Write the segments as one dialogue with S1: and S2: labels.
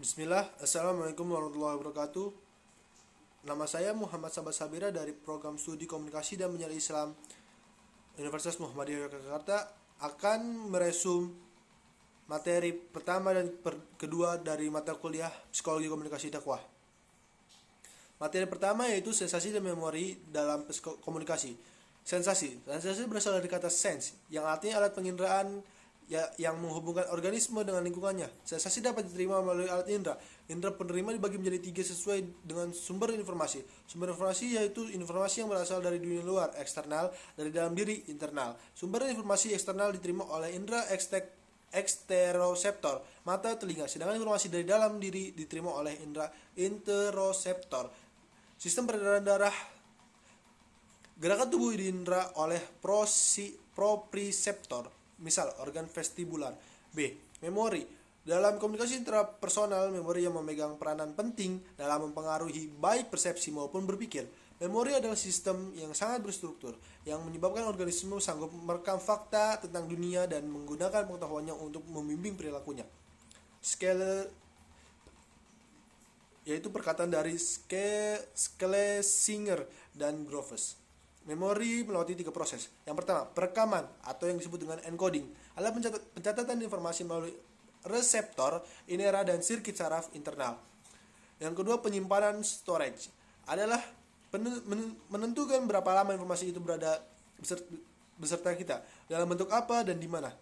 S1: Bismillah, Assalamualaikum warahmatullahi wabarakatuh. Nama saya Muhammad Sabat Sabira dari Program Studi Komunikasi dan Menyala Islam Universitas Muhammadiyah Yogyakarta akan meresum materi pertama dan kedua dari mata kuliah Psikologi Komunikasi Dakwah. Materi pertama yaitu sensasi dan memori dalam komunikasi. Sensasi berasal dari kata sense, yang artinya alat penginderaan yang menghubungkan organisme dengan lingkungannya. Sensasi dapat diterima melalui alat indera. Indera penerima dibagi menjadi 3 sesuai dengan sumber informasi. Sumber informasi yaitu informasi yang berasal dari dunia luar, eksternal, dari dalam diri, internal. Sumber informasi eksternal diterima oleh indera eksteroseptor, mata, telinga, sedangkan informasi dari dalam diri diterima oleh indera interoseptor, sistem peredaran darah. Gerakan tubuh diindra oleh proprioseptor, misal organ vestibular. B. Memori. Dalam komunikasi intrapersonal, memori yang memegang peranan penting dalam mempengaruhi baik persepsi maupun berpikir. Memori adalah sistem yang sangat berstruktur, yang menyebabkan organisme sanggup merekam fakta tentang dunia dan menggunakan pengetahuannya untuk membimbing perilakunya. Yaitu perkataan dari Schlesinger dan Groves. Memori melewati 3 proses. Yang pertama, perekaman atau yang disebut dengan encoding adalah pencatatan informasi melalui reseptor, indera, dan sirkuit saraf internal. Yang kedua, penyimpanan storage adalah menentukan berapa lama informasi itu berada beserta kita, dalam bentuk apa dan di mana.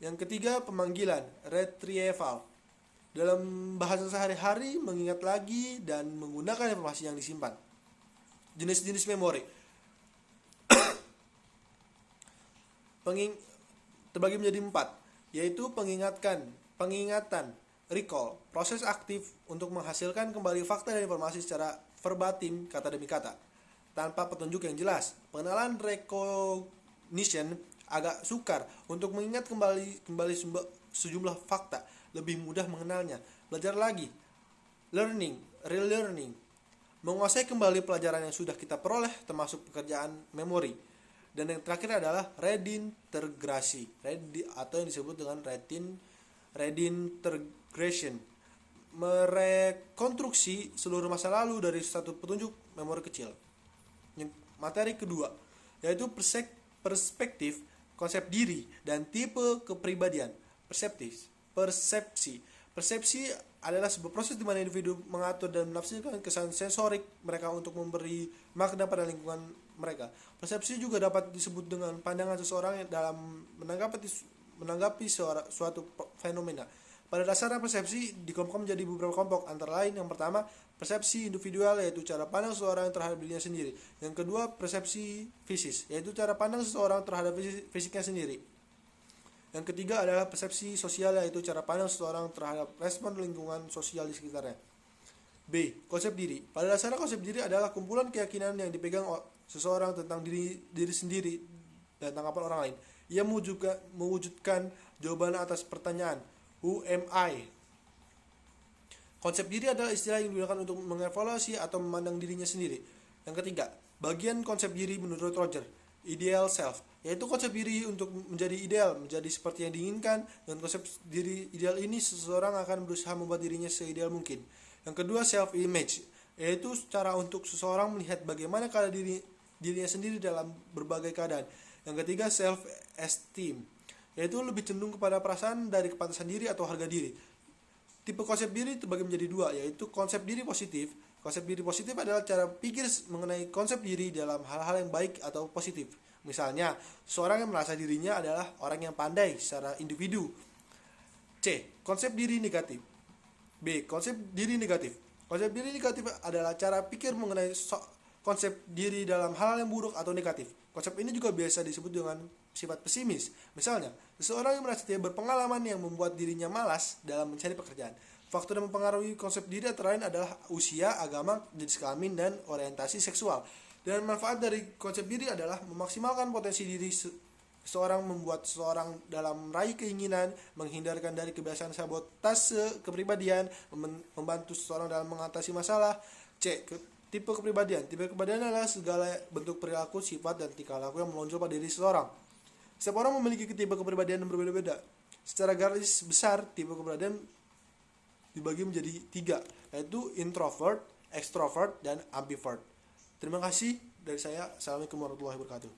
S1: Yang ketiga, pemanggilan retrieval. Dalam bahasa sehari-hari, mengingat lagi dan menggunakan informasi yang disimpan. Jenis-jenis memori terbagi menjadi 4, yaitu pengingatan, recall, proses aktif untuk menghasilkan kembali fakta dan informasi secara verbatim, kata demi kata, tanpa petunjuk yang jelas. Pengenalan, recognition, agak sukar untuk mengingat kembali sejumlah fakta, lebih mudah mengenalnya. Belajar lagi, learning, relearning, menguasai kembali pelajaran yang sudah kita peroleh, termasuk pekerjaan memori. Dan yang terakhir adalah redintegrasi, atau yang disebut dengan redintegration, merekonstruksi seluruh masa lalu dari satu petunjuk memori kecil. Materi kedua yaitu perspektif, konsep diri, dan tipe kepribadian. Persepsi adalah sebuah proses di mana individu mengatur dan menafsirkan kesan sensorik mereka untuk memberi makna pada lingkungan mereka. Persepsi juga dapat disebut dengan pandangan seseorang dalam menanggapi suatu fenomena. Pada dasarnya persepsi dikelompokkan menjadi beberapa kelompok, antara lain yang pertama, persepsi individual, yaitu cara pandang seseorang terhadap dirinya sendiri. Yang kedua, persepsi fisis, yaitu cara pandang seseorang terhadap fisiknya sendiri. Yang ketiga adalah persepsi sosial, yaitu cara pandang seseorang terhadap respon lingkungan sosial di sekitarnya. B. Konsep diri. Pada dasarnya konsep diri adalah kumpulan keyakinan yang dipegang seseorang tentang diri sendiri dan tanggapan orang lain. Ia mewujudkan jawaban atas pertanyaan, who am I? Konsep diri adalah istilah yang digunakan untuk mengevaluasi atau memandang dirinya sendiri. Yang ketiga, bagian konsep diri menurut Roger, ideal self, yaitu konsep diri untuk menjadi ideal, menjadi seperti yang diinginkan. Dengan konsep diri ideal ini, seseorang akan berusaha membuat dirinya seideal mungkin. Yang kedua, self-image, yaitu cara untuk seseorang melihat bagaimana keadaan dirinya sendiri dalam berbagai keadaan. Yang ketiga, self-esteem, yaitu lebih cenderung kepada perasaan dari kepantasan diri atau harga diri. Tipe konsep diri terbagi menjadi 2, yaitu konsep diri positif. Konsep diri positif adalah cara pikir mengenai konsep diri dalam hal-hal yang baik atau positif. Misalnya, seorang yang merasa dirinya adalah orang yang pandai secara individu. C. Konsep diri negatif. B. Konsep diri negatif. Konsep diri negatif adalah cara pikir mengenai konsep diri dalam hal yang buruk atau negatif. Konsep ini juga biasa disebut dengan sifat pesimis. Misalnya, seseorang yang merasa tidak berpengalaman yang membuat dirinya malas dalam mencari pekerjaan. Faktor yang mempengaruhi konsep diri antara lain adalah usia, agama, jenis kelamin, dan orientasi seksual. Dan manfaat dari konsep diri adalah memaksimalkan potensi diri seseorang, membuat seseorang dalam meraih keinginan, menghindarkan dari kebiasaan sabotase kepribadian, membantu seseorang dalam mengatasi masalah. C. Tipe kepribadian. Tipe kepribadian adalah segala bentuk perilaku, sifat, dan tingkah laku yang menonjol pada diri seseorang. Setiap orang memiliki tipe kepribadian yang berbeda-beda. Secara garis besar, tipe kepribadian dibagi menjadi 3, yaitu introvert, extrovert, dan ambivert. Terima kasih dari saya. Assalamualaikum warahmatullahi wabarakatuh.